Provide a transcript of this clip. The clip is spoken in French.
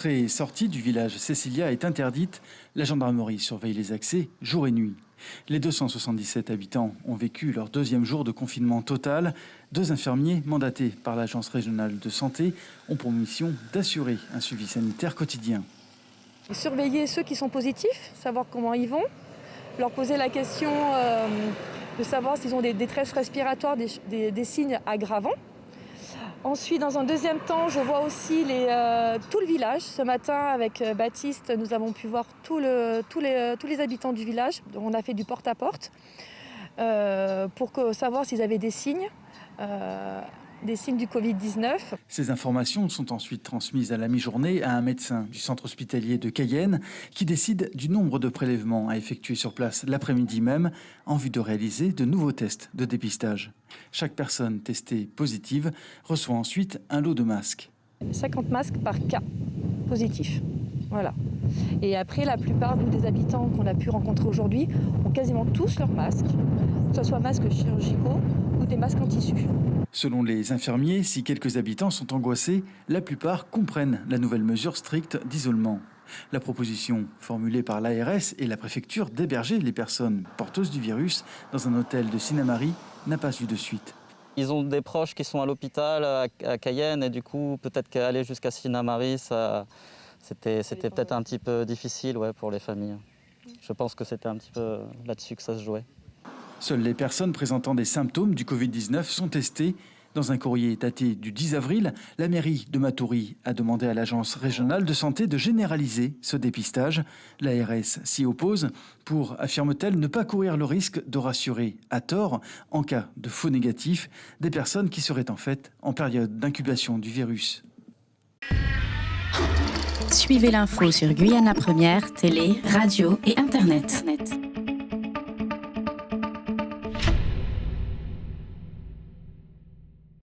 L'entrée et sortie du village Cecilia est interdite. La gendarmerie surveille les accès jour et nuit. Les 277 habitants ont vécu leur deuxième jour de confinement total. 2 infirmiers mandatés par l'Agence régionale de santé ont pour mission d'assurer un suivi sanitaire quotidien. Surveiller ceux qui sont positifs, savoir comment ils vont, leur poser la question de savoir s'ils ont des détresses respiratoires, des signes aggravants. Ensuite, dans un deuxième temps, je vois aussi tout le village. Ce matin, avec Baptiste, nous avons pu voir tous les habitants du village. Donc, on a fait du porte-à-porte pour savoir s'ils avaient des signes du Covid-19. Ces informations sont ensuite transmises à la mi-journée à un médecin du centre hospitalier de Cayenne qui décide du nombre de prélèvements à effectuer sur place l'après-midi même en vue de réaliser de nouveaux tests de dépistage. Chaque personne testée positive reçoit ensuite un lot de masques. 50 masques par cas positif. Voilà. Et après, la plupart des habitants qu'on a pu rencontrer aujourd'hui ont quasiment tous leurs masques, que ce soit masques chirurgicaux ou des masques en tissu. Selon les infirmiers, si quelques habitants sont angoissés, la plupart comprennent la nouvelle mesure stricte d'isolement. La proposition formulée par l'ARS et la préfecture d'héberger les personnes porteuses du virus dans un hôtel de Sinnamary n'a pas eu de suite. Ils ont des proches qui sont à l'hôpital à Cayenne et du coup peut-être qu'aller jusqu'à Sinnamary, c'était peut-être un petit peu difficile pour les familles. Je pense que c'était un petit peu là-dessus que ça se jouait. Seules les personnes présentant des symptômes du Covid-19 sont testées. Dans un courrier daté du 10 avril, la mairie de Matoury a demandé à l'Agence régionale de santé de généraliser ce dépistage. L'ARS s'y oppose pour, affirme-t-elle, ne pas courir le risque de rassurer à tort, en cas de faux négatif, des personnes qui seraient en fait en période d'incubation du virus. Suivez l'info sur Guyana Première, télé, radio et Internet.